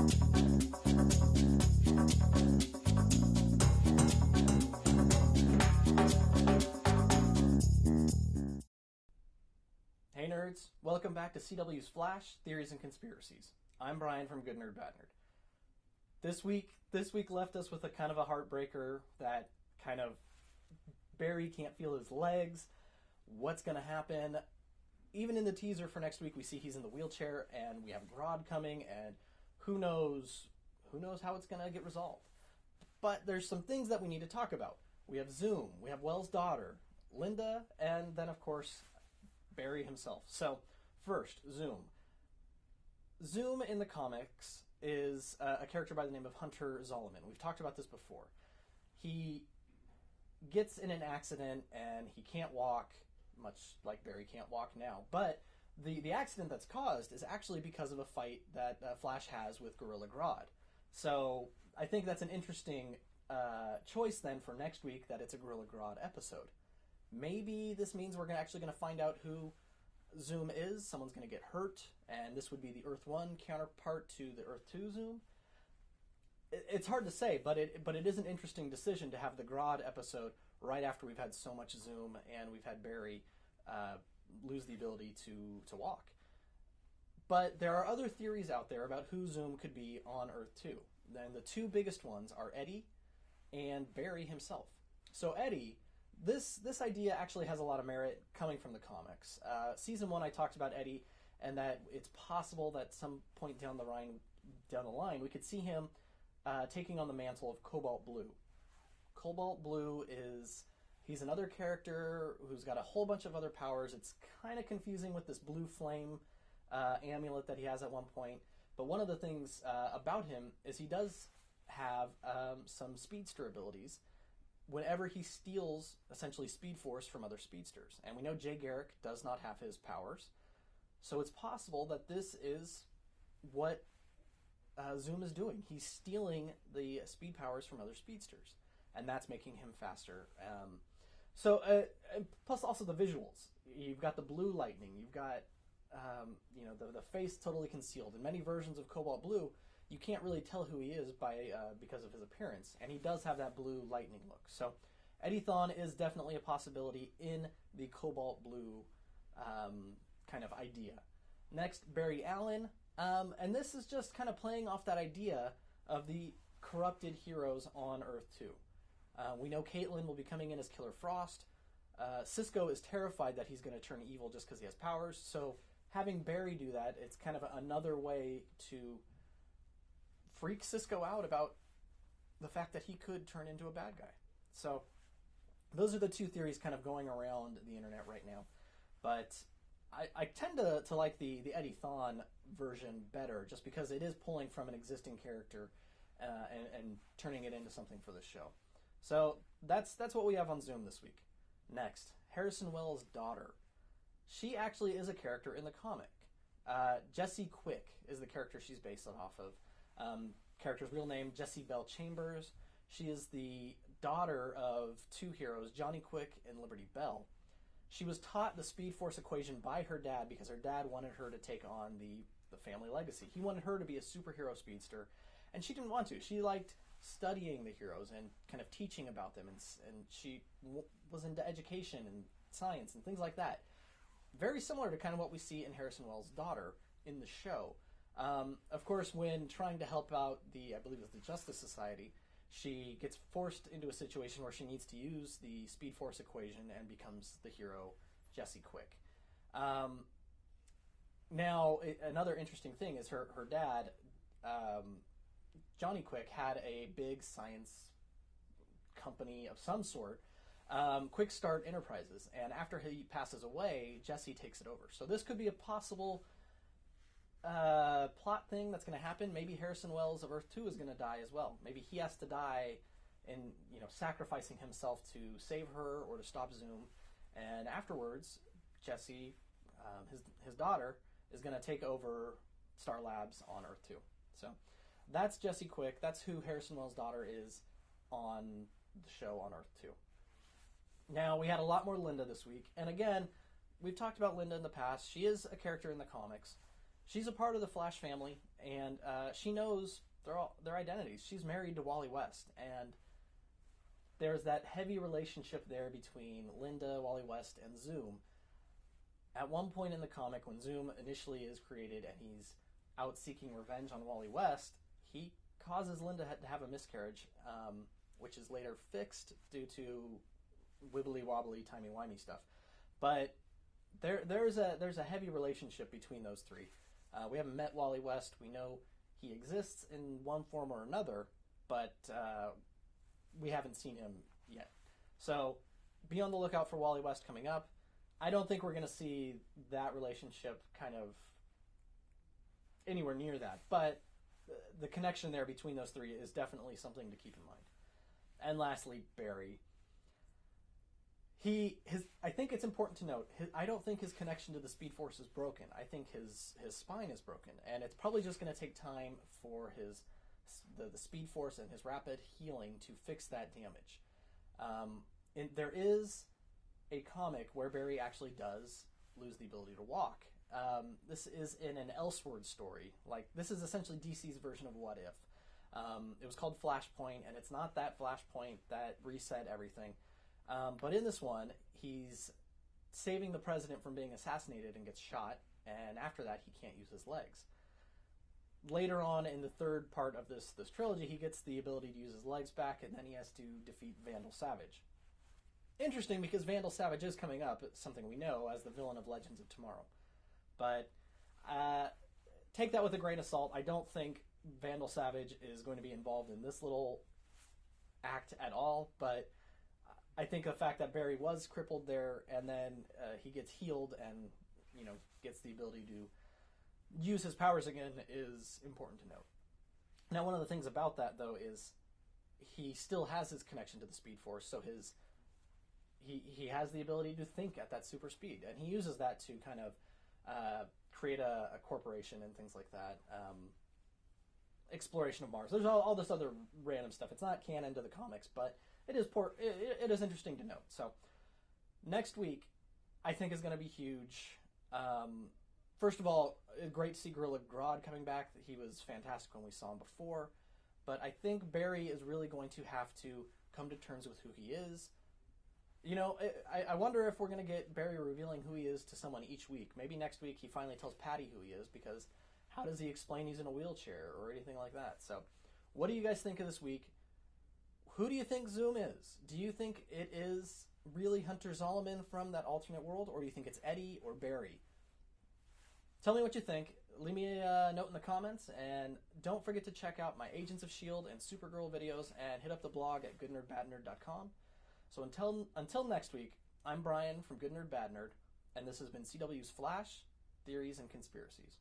Hey nerds, welcome back to CW's Flash, Theories and Conspiracies. I'm Brian from Good Nerd Bad Nerd. This week left us with a kind of a heartbreaker that kind of Barry can't feel his legs. What's going to happen? Even in the teaser for next week, we see he's in the wheelchair and we have Grodd coming, and who knows how it's going to get resolved. But there's some things that we need to talk about. We have Zoom, we have Wells' daughter, Linda, and then of course Barry himself. So, first, Zoom. Zoom in the comics is a character by the name of Hunter Zolomon. We've talked about this before. He gets in an accident and he can't walk, much like Barry can't walk now. But the accident that's caused is actually because of a fight that Flash has with Gorilla Grodd. So, I think that's an interesting choice then for next week, that it's a Gorilla Grodd episode. Maybe this means we're actually going to find out who Zoom is. Someone's going to get hurt, and this would be the Earth 1 counterpart to the Earth 2 Zoom. It's hard to say, but it is an interesting decision to have the Grodd episode right after we've had so much Zoom and we've had Barry lose the ability to walk. But there are other theories out there about who Zoom could be on Earth 2. Then the two biggest ones are Eddie and Barry himself. So Eddie, this idea actually has a lot of merit coming from the comics. Season 1, I talked about Eddie, and that it's possible that some point down the line we could see him taking on the mantle of Cobalt Blue. Cobalt Blue he's another character who's got a whole bunch of other powers. It's kind of confusing with this blue flame amulet that he has at one point. But one of the things about him is he does have some speedster abilities whenever he steals, essentially, Speed Force from other speedsters. And we know Jay Garrick does not have his powers. So it's possible that this is what Zoom is doing. He's stealing the speed powers from other speedsters. And that's making him faster. Plus also the visuals. You've got the blue lightning. You've got the face totally concealed. In many versions of Cobalt Blue, you can't really tell who he is because of his appearance, and he does have that blue lightning look. So Eddie Thawne is definitely a possibility in the Cobalt Blue kind of idea. Next, Barry Allen, and this is just kind of playing off that idea of the corrupted heroes on Earth 2. We know Caitlin will be coming in as Killer Frost. Cisco is terrified that he's going to turn evil just because he has powers, so having Barry do that, it's kind of another way to freak Cisco out about the fact that he could turn into a bad guy. So those are the two theories kind of going around the internet right now. But I tend to like the Eddie Thawne version better, just because it is pulling from an existing character and turning it into something for the show. So that's what we have on Zoom this week. Next, Harrison Wells' daughter. She actually is a character in the comic. Jessie Quick is the character she's based off of. Character's real name, Jessie Bell Chambers. She is the daughter of two heroes, Johnny Quick and Liberty Bell. She was taught the Speed Force equation by her dad because her dad wanted her to take on the family legacy. He wanted her to be a superhero speedster, and she didn't want to. She liked studying the heroes and kind of teaching about them, and she was into education and science and things like that. Very similar to kind of what we see in Harrison Wells' daughter in the show. Of course, when trying to help out I believe it was the Justice Society, she gets forced into a situation where she needs to use the Speed Force equation and becomes the hero Jessie Quick. Now, another interesting thing is her dad, Johnny Quick, had a big science company of some sort, Quick Start Enterprises, and after he passes away, Jessie takes it over. So this could be a possible plot thing that's going to happen. Maybe Harrison Wells of Earth 2 is going to die as well. Maybe he has to die in, sacrificing himself to save her or to stop Zoom. And afterwards, Jessie, his daughter, is going to take over Star Labs on Earth 2. So that's Jessie Quick. That's who Harrison Wells' daughter is on the show on Earth 2. Now, we had a lot more Linda this week. And again, we've talked about Linda in the past. She is a character in the comics. she's a part of the Flash family, and she knows their identities. She's married to Wally West, and there's that heavy relationship there between Linda, Wally West, and Zoom. At one point in the comic, when Zoom initially is created and he's out seeking revenge on Wally West, he causes Linda to have a miscarriage, which is later fixed due to wibbly wobbly, timey wimey stuff. But there's a heavy relationship between those three. We haven't met Wally West. We know he exists in one form or another, but we haven't seen him yet. So be on the lookout for Wally West coming up. I don't think we're going to see that relationship kind of anywhere near that, but the connection there between those three is definitely something to keep in mind. And lastly, Barry. I think it's important to note, I don't think his connection to the Speed Force is broken. I think his spine is broken, and it's probably just going to take time for the Speed Force and his rapid healing to fix that damage. There is a comic where Barry actually does lose the ability to walk. This is in an Elseworld story. Like, this is essentially DC's version of What If. It was called Flashpoint, and it's not that Flashpoint that reset everything. But in this one, he's saving the president from being assassinated and gets shot, and after that, he can't use his legs. Later on in the third part of this trilogy, he gets the ability to use his legs back, and then he has to defeat Vandal Savage. Interesting, because Vandal Savage is coming up, it's something we know, as the villain of Legends of Tomorrow. But take that with a grain of salt. I don't think Vandal Savage is going to be involved in this little act at all, but I think the fact that Barry was crippled there and then he gets healed and, gets the ability to use his powers again is important to note. Now, one of the things about that, though, is he still has his connection to the Speed Force, so he has the ability to think at that super speed, and he uses that to kind of create a corporation and things like that. Exploration of Mars. There's all this other random stuff. It's not canon to the comics, but it is interesting to note. So next week, I think, is going to be huge. First of all, great to see Gorilla Grodd coming back. He was fantastic when we saw him before. But I think Barry is really going to have to come to terms with who he is. I wonder if we're going to get Barry revealing who he is to someone each week. Maybe next week he finally tells Patty who he is, because how does he explain he's in a wheelchair or anything like that? So what do you guys think of this week? Who do you think Zoom is? Do you think it is really Hunter Zolomon from that alternate world, or do you think it's Eddie or Barry? Tell me what you think. Leave me a note in the comments, and don't forget to check out my Agents of S.H.I.E.L.D. and Supergirl videos, and hit up the blog at goodnerdbadnerd.com. So until next week, I'm Brian from Good Nerd Bad Nerd, and this has been CW's Flash, Theories, and Conspiracies.